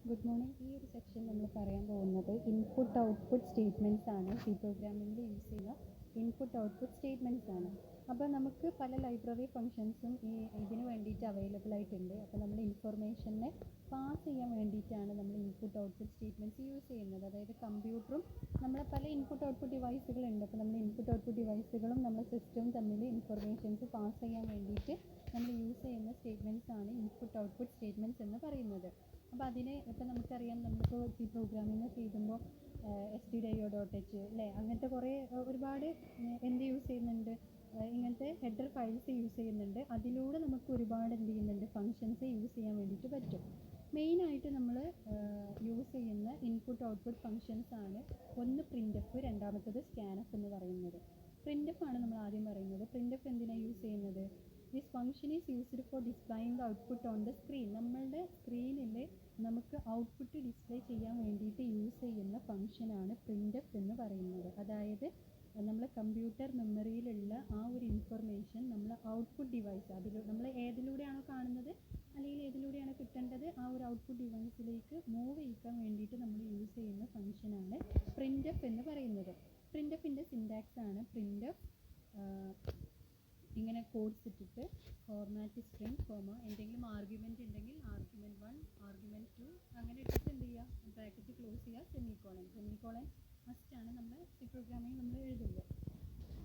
Good morning. ഈ ഒരു section നമ്മൾ പറയാൻ പോകുന്നത് ഇൻപുട്ട് ഔട്ട്പുട്ട് സ്റ്റേറ്റ്മെൻറ്റ്സ് ആണ്. സി പ്രോഗ്രാമിംഗിൽ യൂസ് ചെയ്യുന്ന ഇൻപുട്ട് ഔട്ട്പുട്ട് സ്റ്റേറ്റ്മെൻറ്റ്സ് ആണ്. അപ്പോൾ നമുക്ക് പല ലൈബ്രറി ഫങ്ഷൻസും ഇതിന് വേണ്ടിയിട്ട് അവൈലബിൾ ആയിട്ടുണ്ട്. അപ്പോൾ നമ്മൾ ഇൻഫർമേഷനെ പാസ് ചെയ്യാൻ വേണ്ടിയിട്ടാണ് നമ്മൾ ഇൻപുട്ട് ഔട്ട്പുട്ട് സ്റ്റേറ്റ്മെൻറ്റ്സ് യൂസ് ചെയ്യുന്നത്. അതായത് കമ്പ്യൂട്ടറും നമ്മളെ പല ഇൻപുട്ട് ഔട്ട്പുട്ട് ഡിവൈസുകളുണ്ട്. അപ്പോൾ നമ്മൾ ഇൻപുട്ട് ഔട്ട്പുട്ട് ഡിവൈസുകളും നമ്മുടെ സിസ്റ്റവും തമ്മിൽ ഇൻഫർമേഷൻസ് പാസ് ചെയ്യാൻ വേണ്ടിയിട്ട് നമ്മൾ യൂസ് ചെയ്യുന്ന സ്റ്റേറ്റ്മെൻറ്റ്സ് ആണ് ഇൻപുട്ട് ഔട്ട്പുട്ട് സ്റ്റേറ്റ്മെൻറ്റ്സ് എന്ന് പറയുന്നത്. അപ്പോൾ അതിന് ഇപ്പോൾ നമുക്കറിയാം, നമ്മളിപ്പോൾ ഈ പ്രോഗ്രാമിംഗ് ചെയ്യുമ്പോൾ stdio.h അല്ലേ, അങ്ങനത്തെ കുറേ ഒരുപാട് എന്ത് യൂസ് ചെയ്യുന്നുണ്ട്, ഇങ്ങനത്തെ ഹെഡർ ഫയൽസ് യൂസ് ചെയ്യുന്നുണ്ട്. അതിലൂടെ നമുക്ക് ഒരുപാട് എന്ത് ചെയ്യുന്നുണ്ട്, ഫങ്ഷൻസ് യൂസ് ചെയ്യാൻ വേണ്ടിയിട്ട് പറ്റും. മെയിനായിട്ട് നമ്മൾ യൂസ് ചെയ്യുന്ന ഇൻപുട്ട് ഔട്ട്പുട്ട് ഫങ്ഷൻസ് ആണ് ഒന്ന് പ്രിൻ്റ് എഫ്, രണ്ടാമത്തത് സ്കാൻഎഫ് എന്ന് പറയുന്നത്. പ്രിൻ്റ് എഫ് ആണ് നമ്മൾ ആദ്യം പറയുന്നത്. പ്രിൻ്റ് എഫ് എന്തിനാണ് യൂസ് ചെയ്യുന്നത്? This function is used for displaying the output on the screen. നമ്മളുടെ സ്ക്രീനിൽ നമുക്ക് ഔട്ട്പുട്ട് ഡിസ്പ്ലേ ചെയ്യാൻ വേണ്ടിയിട്ട് യൂസ് ചെയ്യുന്ന ഫംഗ്ഷനാണ് പ്രിൻ്റ് എഫ് എന്ന് പറയുന്നത്. അതായത് നമ്മൾ കമ്പ്യൂട്ടർ മെമ്മറിയിലുള്ള ആ ഒരു ഇൻഫർമേഷൻ നമ്മൾ ഔട്ട്പുട്ട് ഡിവൈസ്, നമ്മൾ ഏതിലൂടെയാണോ കാണുന്നത് അല്ലെങ്കിൽ ഏതിലൂടെയാണ് കിട്ടേണ്ടത്, ആ ഒരു ഔട്ട്പുട്ട് ഡിവൈസിലേക്ക് മൂവ് ചെയ്യിക്കാൻ വേണ്ടിയിട്ട് നമ്മൾ യൂസ് ചെയ്യുന്ന ഫംഗ്ഷനാണ് പ്രിൻ്റ് എഫ് എന്ന് പറയുന്നത്. പ്രിൻ്റ് എഫിൻ്റെ സിൻടാക്സ് ആണ് പ്രിൻ്റ് എഫ് ഇങ്ങനെ കോഡ്സ് ഇട്ടിട്ട് ഫോർമാറ്റ് സ്ട്രിംഗ് എന്തെങ്കിലും ആർഗ്യുമെൻ്റ് ഉണ്ടെങ്കിൽ ആർഗ്യുമെൻറ്റ് 1 ആർഗ്യുമെൻറ്റ് 2 അങ്ങനെ ഇട്ടിട്ട് എന്ത് ചെയ്യുക, ബ്രാക്കറ്റ് ക്ലോസ് ചെയ്യുക, സെമിക്കോളൻ മസ്റ്റാണ് നമ്മൾ സി പ്രോഗ്രാമിംഗ് നമ്മൾ എഴുതുമ്പോൾ.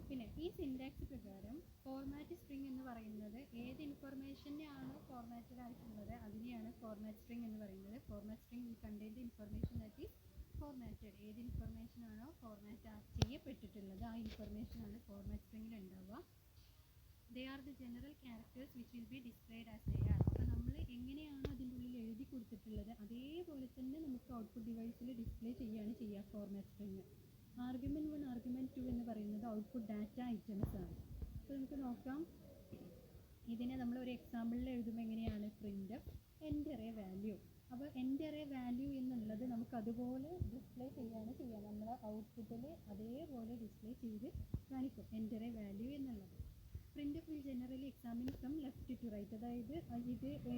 പിന്നെ ഈ സിൻടാക്സ് പ്രകാരം ഫോർമാറ്റ് സ്ട്രിംഗ് എന്ന് പറയുന്നത് ഏത് ഇൻഫർമേഷനെയാണോ ഫോർമാറ്റഡ് ആയിട്ടുള്ളത് അതിനെയാണ് ഫോർമാറ്റ് സ്ട്രിംഗ് എന്ന് പറയുന്നത്. Format string will contain the information that is formatted. ഏത് ഇൻഫർമേഷനാണോ ഫോർമാറ്റ് ചെയ്യപ്പെട്ടിട്ടുള്ളത് ആ ഇൻഫർമേഷനാണ് ഫോർമാറ്റ് സ്ട്രിംഗിൽ ഉണ്ടാവുക. They are the general characters which will be displayed as they are. അപ്പോൾ നമ്മൾ എങ്ങനെയാണോ അതിൻ്റെ ഉള്ളിൽ എഴുതി കൊടുത്തിട്ടുള്ളത് അതേപോലെ തന്നെ നമുക്ക് ഔട്ട്പുട്ട് ഡിവൈസിൽ ഡിസ്പ്ലേ ചെയ്യുകയാണ് ചെയ്യുക ഫോർമാറ്റ് സ്ട്രിംഗ്. ആർഗ്യുമെൻറ്റ് 1 ആർഗ്യുമെൻറ്റ് 2 എന്ന് പറയുന്നത് ഔട്ട്പുട്ട് ഡാറ്റ ഐറ്റംസ് ആണ്. അപ്പോൾ നമുക്ക് നോക്കാം, ഇതിനെ നമ്മൾ ഒരു എക്സാമ്പിളിൽ എഴുതുമ്പോൾ എങ്ങനെയാണ്, പ്രിൻ്റ് എൻ്റർ എ വാല്യൂ. അപ്പോൾ എൻ്റർ എ വാല്യൂ എന്നുള്ളത് നമുക്ക് അതുപോലെ ഡിസ്പ്ലേ ചെയ്യാണ് ചെയ്യുക. നമ്മൾ ഔട്ട്പുട്ടിൽ അതേപോലെ ഡിസ്പ്ലേ ചെയ്ത് കാണിക്കും എൻ്റർ എ വാല്യൂ എന്നുള്ളത്. Print f will generally examine from left to right. അതായത്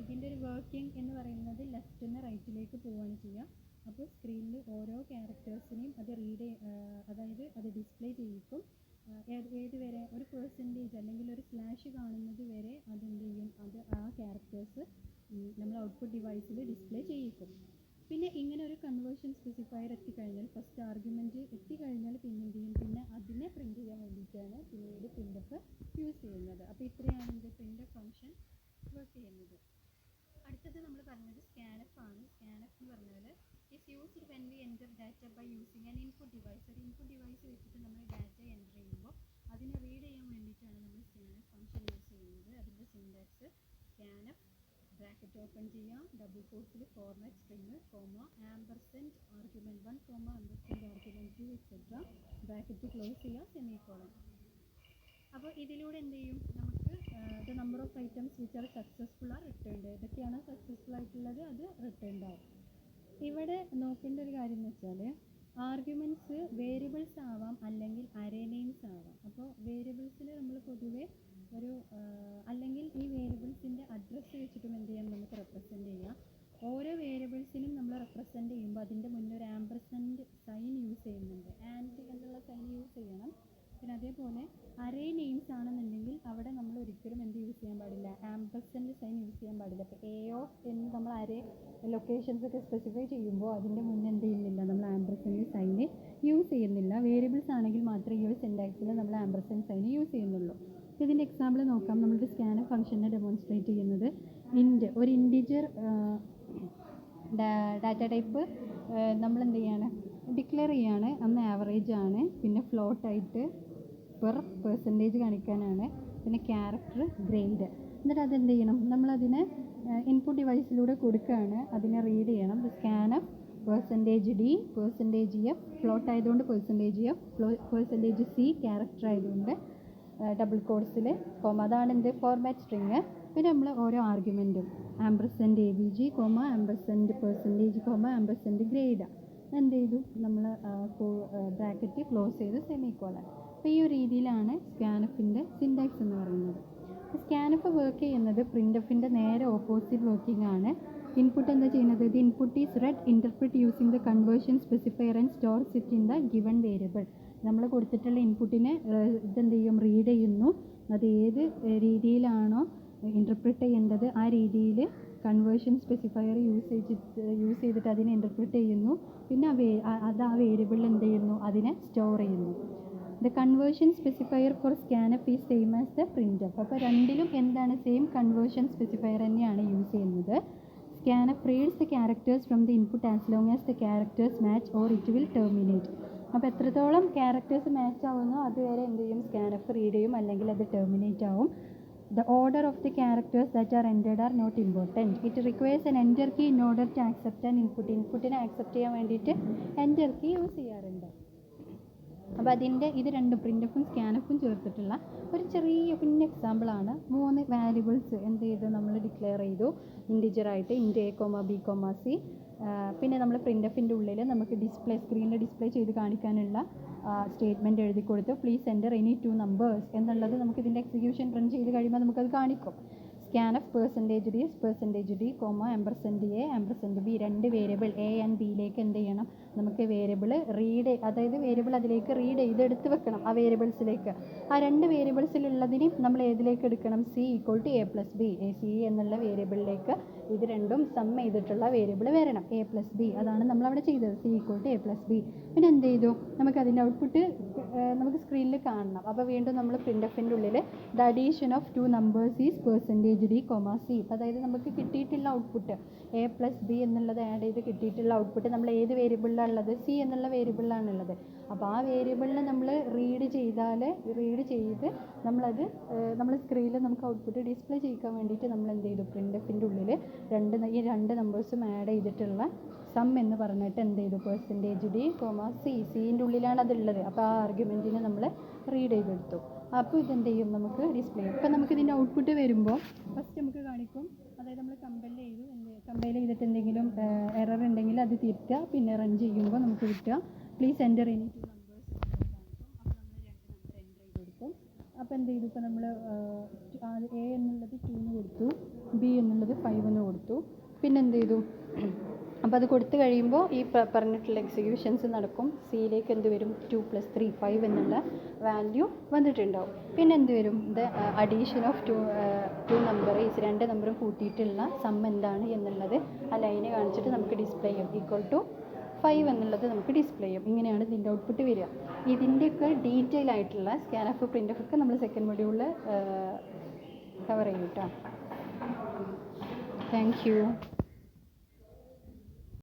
ഇതിൻ്റെ ഒരു വർക്കിംഗ് എന്ന് പറയുന്നത് ലെഫ്റ്റ് നിന്ന് റൈറ്റിലേക്ക് പോവുകയാണ് ചെയ്യുക. അപ്പോൾ സ്ക്രീനിൽ ഓരോ ക്യാരക്ടേഴ്സിനെയും അത് അതായത് അത് ഡിസ്പ്ലേ ചെയ്യിക്കും. ഏത് വരെ, ഒരു പെർസെൻറ്റേജ് അല്ലെങ്കിൽ ഒരു സ്ലാഷ് കാണുന്നത് വരെ അതെന്ത് ചെയ്യും, അത് ആ ക്യാരക്ടേഴ്സ് നമ്മൾ ഔട്ട്പുട്ട് ഡിവൈസിൽ ഡിസ്പ്ലേ ചെയ്യിക്കും. പിന്നെ ഇങ്ങനെ ഒരു കൺവേർഷൻ സ്പെസിഫയർ എത്തിക്കഴിഞ്ഞാൽ, ഫസ്റ്റ് ആർഗ്യുമെൻറ്റ് എത്തിക്കഴിഞ്ഞാൽ പിന്നെ എന്ത് ചെയ്യും, പിന്നെ അതിനെ പ്രിൻറ്റ് ചെയ്യാൻ വേണ്ടിയിട്ടാണ് പിന്നീട് പ്രിൻ്റ് എഫ് യൂസ് ചെയ്യുന്നത്. അപ്പോൾ ഇത്രയാണ് ഇത് പ്രിൻ്റ് എഫ് ഫംഗ്ഷൻ വർക്ക് ചെയ്യുന്നത്. അടുത്തത് നമ്മൾ പറഞ്ഞത് സ്കാൻഎഫ് ആണ്. സ്കാൻഎഫ് എന്ന് പറഞ്ഞാൽ is used when we enter data by using an input device. ഒരു ഇൻപുട്ട് ഡിവൈസ് വെച്ചിട്ട് നമ്മൾ ഡാറ്റ എൻ്റർ ചെയ്യുമ്പോൾ അതിനെ റീഡ് ചെയ്യാൻ വേണ്ടിയിട്ടാണ് നമ്മൾ സ്കാൻഎഫ് ഫംഗ്ഷൻ യൂസ് ചെയ്യുന്നത്. അതിൻ്റെ സിൻടാക്സ് സ്കാൻഎഫ് ബ്രാക്കറ്റ് ഓപ്പൺ ചെയ്യാം, ഡബിൾ കോട്ട്സിൽ format string ampersand argument 1 ampersand argument 2 etcetera bracket close ചെയ്യുക, സെമിക്കോളൻ. അപ്പോൾ ഇതിലൂടെ എന്ത് ചെയ്യും, നമുക്ക് the number of items which are successful are returned. ഏതൊക്കെയാണ് സക്സസ്ഫുൾ ആയിട്ടുള്ളത് അത് റിട്ടേൺഡ് ആവും. ഇവിടെ നോക്കേണ്ട ഒരു കാര്യം എന്ന് വെച്ചാൽ ആർഗ്യുമെൻറ്റ്സ് വേരിയബിൾസ് ആവാം അല്ലെങ്കിൽ അറേ നെയിംസ് ആവാം. അപ്പോൾ വേരിയബിൾസിൽ നമ്മൾ പൊതുവെ ഒരു അല്ലെങ്കിൽ ഈ വേരിയബിൾസിൻ്റെ അഡ്രസ്സ് വെച്ചിട്ടും എന്ത് ചെയ്യാം, നമുക്ക് റെപ്രസെൻറ്റ് ചെയ്യാം. ഓരോ വേരിയബിൾസിനും നമ്മൾ റെപ്രസെൻറ്റ് ചെയ്യുമ്പോൾ അതിൻ്റെ മുന്നേ ഒരു ആംപർസെൻറ്റ് സൈൻ യൂസ് ചെയ്യുന്നുണ്ട്, ആൻഡ് എന്നുള്ള സൈൻ യൂസ് ചെയ്യണം. പിന്നെ അതേപോലെ അറേ നെയിംസ് ആണെന്നുണ്ടെങ്കിൽ അവിടെ നമ്മൾ ഒരിക്കലും എന്ത് യൂസ് ചെയ്യാൻ പാടില്ല, ആംപർസെൻറ്റ് സൈൻ യൂസ് ചെയ്യാൻ പാടില്ല. ഇപ്പോൾ എ ഓഫ് എന്ന് നമ്മൾ അറേ ലൊക്കേഷൻസ് ഒക്കെ സ്പെസിഫൈ ചെയ്യുമ്പോൾ അതിൻ്റെ മുന്നേ എന്ത് ചെയ്യുന്നില്ല, നമ്മൾ ആംപർസെൻറ്റ് സൈന് യൂസ് ചെയ്യുന്നില്ല. വേരിയബിൾസ് ആണെങ്കിൽ മാത്രമേ ഈ ഒരു സിൻടാക്സിൽ നമ്മൾ ആംപർസെൻറ്റ് സൈന് യൂസ് ചെയ്യുന്നുള്ളൂ. ഇതിൻ്റെ എക്സാമ്പിൾ നോക്കാം. നമ്മളുടെ സ്കാൻഎഫ് ഫംഗ്ഷനെ ഡെമോൺസ്ട്രേറ്റ് ചെയ്യുന്നത് ഒരു ഇൻറ്റിജർ ഡാറ്റ ടൈപ്പ് നമ്മൾ എന്ത് ചെയ്യാണ്, ഡിക്ലെയർ ചെയ്യാണ്. അന്ന് ആവറേജ് ആണ്, പിന്നെ ഫ്ലോട്ടായിട്ട് പെർസെൻറ്റേജ് കാണിക്കാനാണ്, പിന്നെ ക്യാരക്ടർ ഗ്രേഡ്. എന്നിട്ട് അതെന്ത് ചെയ്യണം, നമ്മളതിനെ ഇൻപുട്ട് ഡിവൈസിലൂടെ കൊടുക്കുകയാണ്, അതിനെ റീഡ് ചെയ്യണം. സ്കാൻഎഫ് %d %f ഫ്ലോട്ട് ആയതുകൊണ്ട് %f %c ക്യാരക്ടർ ആയതുകൊണ്ട് ഡബിൾ കോഡ്സിൽ അതാണ് എന്ത് ഫോർമാറ്റ് സ്ട്രിങ്. പിന്നെ നമ്മൾ ഓരോ ആർഗ്യുമെൻറ്റും ആംപർസെൻറ്റ് abg ആംപർസെൻറ്റ് ആംപർസെൻറ്റ് ഗ്രേഡ് എന്ത് ചെയ്തു, നമ്മൾ ബ്രാക്കറ്റ് ക്ലോസ് ചെയ്ത് സെമിക്കോളൻ. അപ്പോൾ ഈ ഒരു രീതിയിലാണ് സ്കാൻഎഫിൻ്റെ സിൻടാക്സ് എന്ന് പറയുന്നത്. സ്കാൻഎഫ് വർക്ക് ചെയ്യുന്നത് പ്രിൻ്റ് എഫിൻ്റെ നേരെ ഓപ്പോസിറ്റ് വർക്കിംഗ് ആണ്. ഇൻപുട്ട് എന്താ ചെയ്യുന്നത്? The input is red, interpret using the conversion specifier and stores it in the given variable. നമ്മൾ കൊടുത്തിട്ടുള്ള ഇൻപുട്ടിനെ ഇതെന്ത് ചെയ്യും? റീഡ് ചെയ്യുന്നു. അത് ഏത് രീതിയിലാണോ ഇൻ്റർപ്രിറ്റ് ചെയ്യേണ്ടത് ആ രീതിയിൽ കൺവേർഷൻ സ്പെസിഫയർ യൂസ് ചെയ്തിട്ട് അതിനെ ഇൻ്റർപ്രിറ്റ് ചെയ്യുന്നു. പിന്നെ അത് ആ വേരിയബിളിൽ എന്ത് ചെയ്യുന്നു? അതിനെ സ്റ്റോർ ചെയ്യുന്നു. The conversion specifier for scanf is same as the printf. അപ്പോൾ രണ്ടിലും എന്താണ്? സെയിം കൺവേർഷൻ സ്പെസിഫയർ തന്നെയാണ് യൂസ് ചെയ്യുന്നത്. Scanf reads the characters from the input as long as the characters match or it will terminate. അപ്പോൾ എത്രത്തോളം characters match ആവുന്നോ അതുവരെ എന്ത് ചെയ്യും? സ്കാനഫ് റീഡ് ചെയ്യും, അല്ലെങ്കിൽ അത് ടെർമിനേറ്റ് ആവും. The order of the characters that are entered are not important. It requires an enter key in order to accept an input. ഇൻപുട്ടിനെ ആക്സെപ്റ്റ് ചെയ്യാൻ വേണ്ടിയിട്ട് എൻ്റർ കീ യൂസ് ചെയ്യാറുണ്ട്. അപ്പോൾ ഇത് രണ്ടും പ്രിൻ്റഫും സ്കാനഫും ചേർത്തിട്ടുള്ള ഒരു ചെറിയ കുഞ്ഞ് എക്സാമ്പിളാണ്. 3 വാരിയബിൾസ് എന്ത് ചെയ്തു? നമ്മൾ ഡിക്ലെയർ ചെയ്തു ഇൻറ്റിജറായിട്ട്, int A comma B comma C. പിന്നെ നമ്മൾ പ്രിൻ്റഫിൻ്റെ ഉള്ളിൽ നമുക്ക് സ്ക്രീനിൽ ഡിസ്പ്ലേ ചെയ്ത് കാണിക്കാനുള്ള സ്റ്റേറ്റ്മെൻറ്റ് എഴുതി കൊടുത്തു. പ്ലീസ് എൻ്റർ എനി 2 നമ്പേഴ്സ് എന്നുള്ളത് നമുക്ക് ഇതിൻ്റെ എക്സിക്യൂഷൻ റൺ ചെയ്ത് കഴിയുമ്പോൾ നമുക്കത് കാണിക്കും. Scanf %d comma %a %b 2 variable A and ബിയിലേക്ക് എന്ത് ചെയ്യണം? നമുക്ക് വേരിയബിൾ വേരിയബിൾ അതിലേക്ക് റീഡ് ചെയ്ത് എടുത്ത് വെക്കണം ആ വേരിയബിൾസിലേക്ക്. ആ 2 വേരിയബിൾസിലുള്ളതിന് നമ്മൾ ഏതിലേക്ക് എടുക്കണം? c = a+b. c എന്നുള്ള വേരിയബിളിലേക്ക് ഇത് രണ്ടും സം ചെയ്തിട്ടുള്ള വേരിയബിൾ വരണം, a+b. അതാണ് നമ്മളവിടെ ചെയ്തത്, c = a+b. പിന്നെ എന്ത് ചെയ്തു? നമുക്ക് അതിൻ്റെ ഔട്ട്പുട്ട് നമുക്ക് സ്ക്രീനിൽ കാണണം. അപ്പോൾ വീണ്ടും നമ്മൾ പ്രിൻ്റഫിൻ്റെ ഉള്ളിൽ the addition of 2 numbers is %d, c. അതായത് നമുക്ക് കിട്ടിയിട്ടുള്ള ഔട്ട്പുട്ട് a+b എന്നുള്ളത് ആഡ് ചെയ്ത് കിട്ടിയിട്ടുള്ള ഔട്ട്പുട്ട് നമ്മൾ ഏത് വേരിയബിളിലാണ് ഉള്ളത്? c എന്നുള്ള വേരിയബിളിലാണ് ഉള്ളത്. അപ്പോൾ ആ വേരിയബിളിനെ നമ്മൾ റീഡ് ചെയ്ത് നമ്മൾ സ്ക്രീനിൽ നമുക്ക് ഔട്ട്പുട്ട് ഡിസ്പ്ലേ ചെയ്യിക്കാൻ വേണ്ടിയിട്ട് നമ്മൾ എന്ത് ചെയ്തു? പ്രിൻ്റഫിൻ്റെ ഉള്ളിൽ ഈ രണ്ട് നമ്പേഴ്സും ആഡ് ചെയ്തിട്ടുള്ള സം എന്ന് പറഞ്ഞിട്ട് എന്ത് ചെയ്തു? %d, c ഉള്ളിലാണ് അതുള്ളത്. അപ്പോൾ ആ ആർഗ്യുമെൻറ്റിനെ നമ്മൾ റീഡ് ചെയ്തെടുത്തു. അപ്പോൾ ഇതെന്ത് ചെയ്യും? നമുക്ക് ഡിസ്പ്ലേ ചെയ്യും. ഇപ്പോൾ നമുക്ക് ഇതിൻ്റെ ഔട്ട്പുട്ട് വരുമ്പോൾ ഫസ്റ്റ് നമുക്ക് കാണിക്കും. അതായത് നമ്മൾ കമ്പൈൽ ചെയ്തിട്ട് എന്തെങ്കിലും എറർ ഉണ്ടെങ്കിൽ അത് തിരുത്തുക. പിന്നെ റൺ ചെയ്യുമ്പോൾ നമുക്ക് കിട്ടുക പ്ലീസ് എൻ്റർ എനി 2 നമ്പേഴ്സ് കാണിക്കും. അപ്പോൾ നമ്മൾ 2 നമ്പർ എൻ്റർ ചെയ്ത് കൊടുക്കും. അപ്പോൾ എന്ത് ചെയ്തു? ഇപ്പോൾ നമ്മൾ a എന്നുള്ളത് 2 കൊടുത്തു, b എന്നുള്ളത് 5 കൊടുത്തു. പിന്നെ എന്ത് ചെയ്തു? അപ്പോൾ അത് കൊടുത്തു കഴിയുമ്പോൾ ഈ പറഞ്ഞിട്ടുള്ള എക്സിക്യൂഷൻസ് നടക്കും. സിയിലേക്ക് എന്ത് വരും? 2 + 3 5 എന്നുള്ള വാല്യൂ വന്നിട്ടുണ്ടാവും. പിന്നെ എന്ത് വരും? The addition of 2 number is 2 നമ്പറും കൂട്ടിയിട്ടുള്ള സം എന്താണ് എന്നുള്ളത് ആ ലൈന് കാണിച്ചിട്ട് നമുക്ക് ഡിസ്പ്ലേ ചെയ്യും. =5 എന്നുള്ളത് നമുക്ക് ഡിസ്പ്ലേ ചെയ്യും. ഇങ്ങനെയാണ് ഇതിൻ്റെ ഔട്ട്പുട്ട് വരിക. ഇതിൻ്റെയൊക്കെ ഡീറ്റെയിൽ ആയിട്ടുള്ള സ്കാനഫ് പ്രിൻ്റഫ് ഒക്കെ നമ്മൾ സെക്കൻഡ് മൊഡ്യൂളിൽ കവർ ചെയ്യും കേട്ടോ. Thank you.